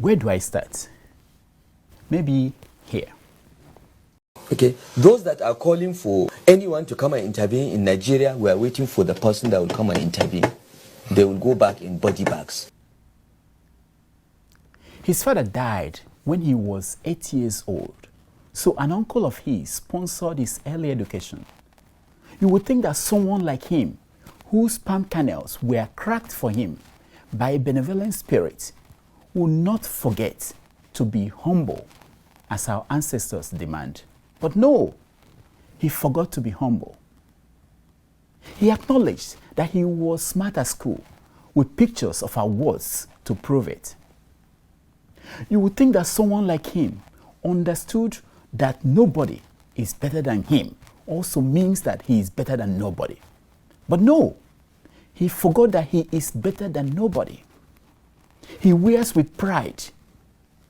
Where do I start? Maybe here. Okay, those that are calling for anyone to come and intervene in Nigeria, we are waiting for the person that will come and intervene. They will go back in body bags. His father died when he was 8 years old, so an uncle of his sponsored his early education. You would think that someone like him, whose palm kernels were cracked for him by a benevolent spirit, would not forget to be humble as our ancestors demand. But no, he forgot to be humble. He acknowledged that he was smart at school, with pictures of awards to prove it. You would think that someone like him understood that nobody is better than him also means that he is better than nobody. But no, he forgot that he is better than nobody. He wears with pride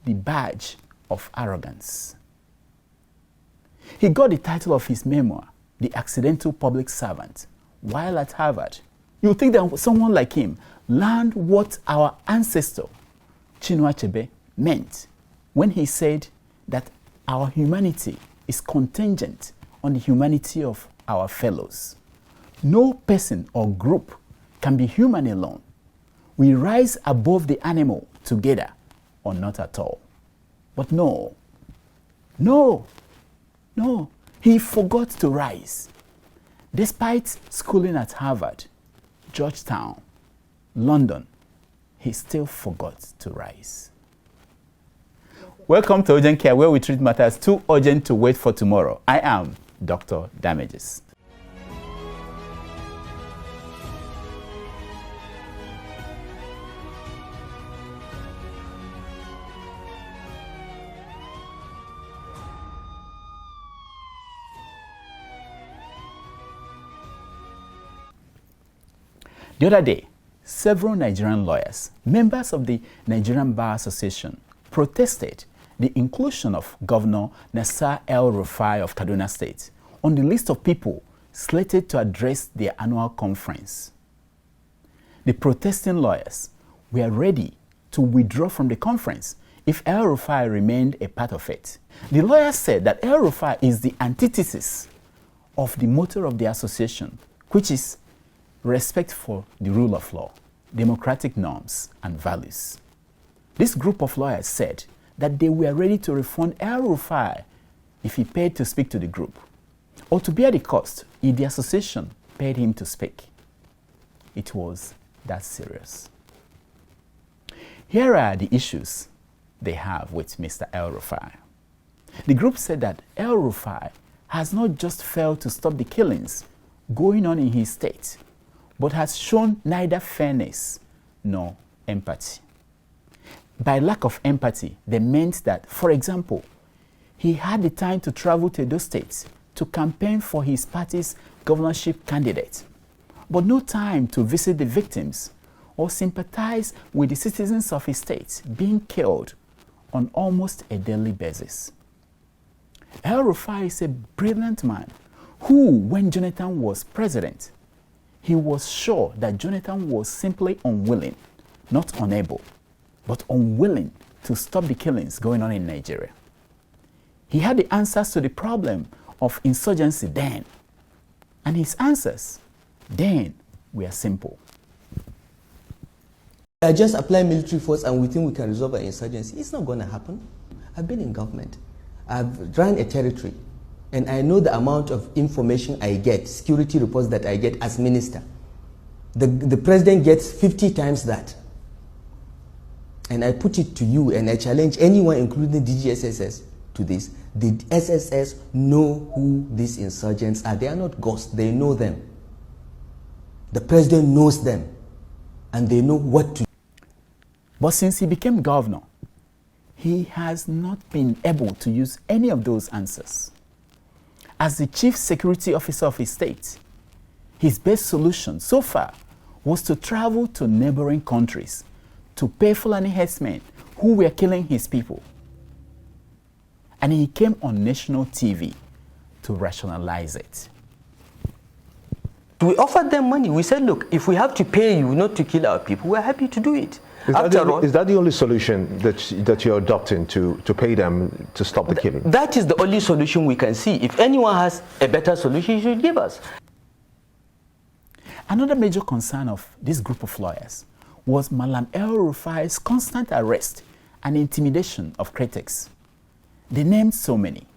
the badge of arrogance. He got the title of his memoir, The Accidental Public Servant, while at Harvard. You think that someone like him learned what our ancestor, Chinua Achebe, meant when he said that our humanity is contingent on the humanity of our fellows. No person or group can be human alone. We rise above the animal together or not at all. But no, he forgot to rise. Despite schooling at Harvard, Georgetown, London, he still forgot to rise. Welcome to Urgent Care, where we treat matters too urgent to wait for tomorrow. I am Dr. Damages. The other day, several Nigerian lawyers, members of the Nigerian Bar Association, protested the inclusion of Governor Nasir El Rufai of Kaduna State on the list of people slated to address their annual conference. The protesting lawyers were ready to withdraw from the conference if El Rufai remained a part of it. The lawyers said that El Rufai is the antithesis of the motto of the association, which is respect for the rule of law, democratic norms, and values. This group of lawyers said that they were ready to refund El Rufai if he paid to speak to the group, or to bear the cost if the association paid him to speak. It was that serious. Here are the issues they have with Mr. El Rufai. The group said that El Rufai has not just failed to stop the killings going on in his state, but has shown neither fairness nor empathy. By lack of empathy, they meant that, for example, he had the time to travel to those states to campaign for his party's governorship candidate, but no time to visit the victims or sympathize with the citizens of his state being killed on almost a daily basis. El Rufai is a brilliant man who, when Jonathan was president, he was sure that Jonathan was simply unwilling, not unable, but unwilling to stop the killings going on in Nigeria. He had the answers to the problem of insurgency then, and his answers then were simple. I just apply military force and we think we can resolve an insurgency. It's not going to happen. I've been in government. I've run a territory. And I know the amount of information I get, security reports that I get as minister. The president gets 50 times that. And I put it to you and I challenge anyone, including the DGSSS, to this. The SSS know who these insurgents are. They are not ghosts, they know them. The president knows them and they know what to do. But since he became governor, he has not been able to use any of those answers. As the chief security officer of his state, his best solution so far was to travel to neighboring countries to pay Fulani herdsmen who were killing his people. And he came on national TV to rationalize it. We offered them money. We said, look, if we have to pay you not to kill our people, we're happy to do it. Is that the only solution that you're adopting to pay them to stop the killing? That is the only solution we can see. If anyone has a better solution, he should give us. Another major concern of this group of lawyers was Malam El Rufai's constant arrest and intimidation of critics. They named so many.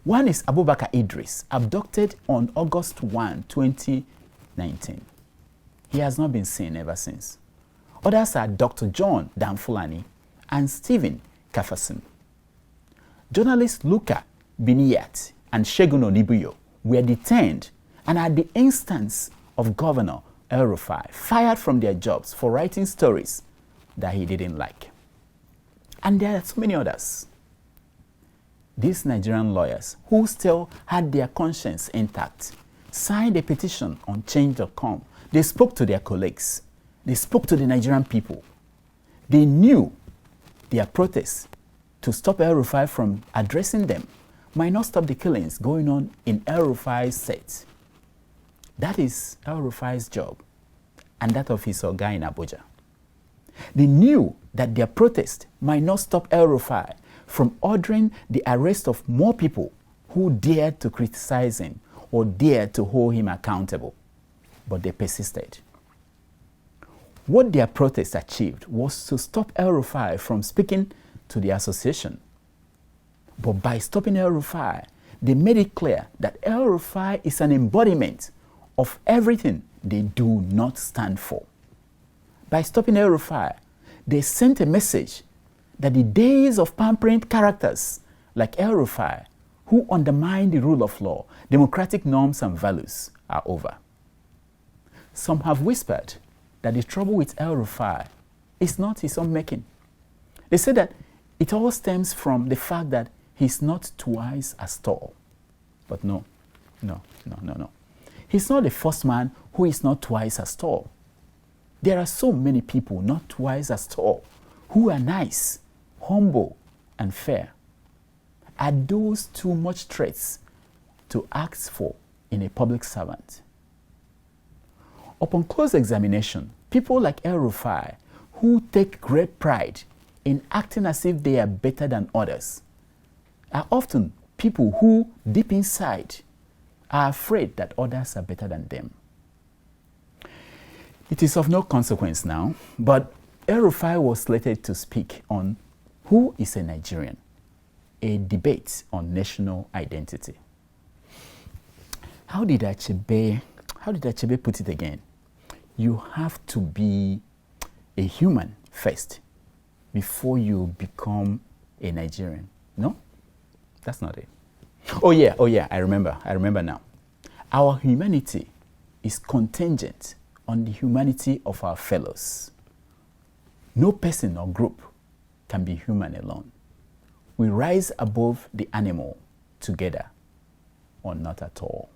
One is Abubakar Idris, abducted on August 1, 2019. He has not been seen ever since. Others are Dr. John Danfulani and Stephen Kafasin. Journalists Luka Biniyat and Shegun Onibuyo were detained and at the instance of Governor El Rufai, fired from their jobs for writing stories that he didn't like. And there are so many others. These Nigerian lawyers, who still had their conscience intact, signed a petition on change.com. They spoke to their colleagues. They spoke to the Nigerian people. They knew their protests to stop El Rufai from addressing them might not stop the killings going on in El Rufai's set. That is El Rufai's job and that of his Oga in Abuja. They knew that their protest might not stop El Rufai from ordering the arrest of more people who dared to criticize him or dared to hold him accountable. But they persisted. What their protest achieved was to stop El Rufai from speaking to the association. But by stopping El Rufai, they made it clear that El Rufai is an embodiment of everything they do not stand for. By stopping El Rufai, they sent a message that the days of pampering characters like El Rufai, who undermine the rule of law, democratic norms and values, are over. Some have whispered that the trouble with El Rufai is not his own making. They say that it all stems from the fact that he's not twice as tall. But no. He's not the first man who is not twice as tall. There are so many people not twice as tall who are nice, humble, and fair. Are those too much traits to ask for in a public servant? Upon close examination, people like El Rufai, who take great pride in acting as if they are better than others, are often people who, deep inside, are afraid that others are better than them. It is of no consequence now, but El Rufai was slated to speak on who is a Nigerian, a debate on national identity. How did Achebe put it again? You have to be a human first before you become a Nigerian. No? That's not it. Oh yeah, I remember now. Our humanity is contingent on the humanity of our fellows. No person or group can be human alone. We rise above the animal together or not at all.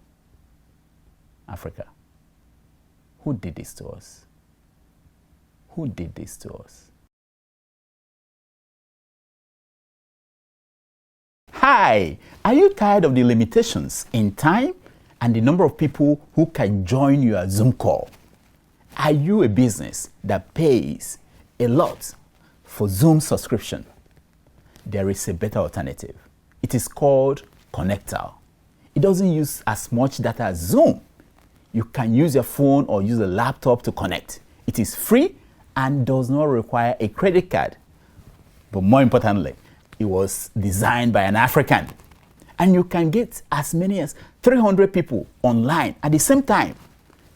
Africa, who did this to us? Who did this to us? Hi, are you tired of the limitations in time and the number of people who can join your Zoom call? Are you a business that pays a lot for Zoom subscription? There is a better alternative. It is called Connector. It doesn't use as much data as Zoom. You can use your phone or use a laptop to connect. It is free and does not require a credit card. But more importantly, it was designed by an African. And you can get as many as 300 people online at the same time.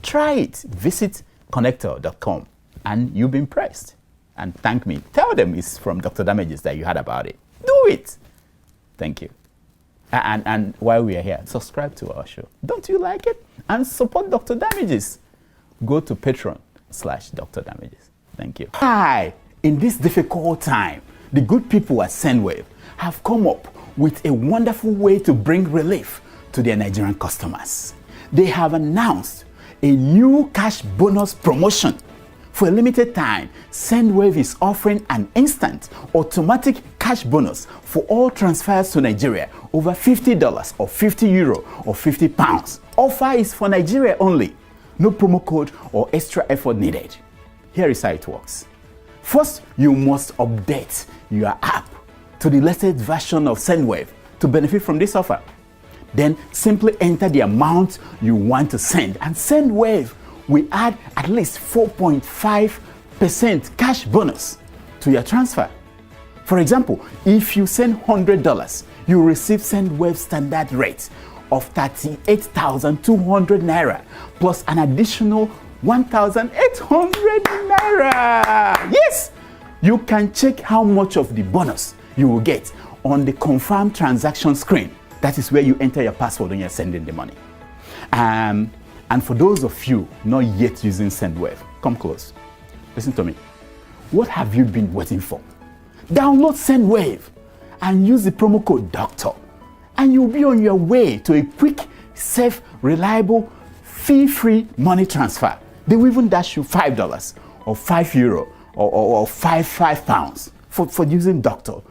Try it. Visit connector.com and you'll be impressed. And thank me. Tell them it's from Dr. Damages that you heard about it. Do it. Thank you. And while we are here, subscribe to our show. Don't you like it? And support Dr. Damages. Go to Patreon/Dr. Damages. Thank you. Hi. In this difficult time, the good people at Sendwave have come up with a wonderful way to bring relief to their Nigerian customers. They have announced a new cash bonus promotion. For a limited time, Sendwave is offering an instant automatic cash bonus for all transfers to Nigeria over $50 or €50 or £50. Offer is for Nigeria only. No promo code or extra effort needed. Here is how it works. First, you must update your app to the latest version of SendWave to benefit from this offer. Then simply enter the amount you want to send, and SendWave will add at least 4.5% cash bonus to your transfer. For example, if you send $100, you will receive SendWave standard rate of 38,200 naira plus an additional 1,800 naira. Yes, you can check how much of the bonus you will get on the confirm transaction screen. That is where you enter your password when you're sending the money. And for those of you not yet using SendWave, come close. Listen to me. What have you been waiting for? Download SendWave and use the promo code DOCTOR, and you'll be on your way to a quick, safe, reliable, fee-free money transfer. They will even dash you $5 or €5 or £5 for using DOCTOR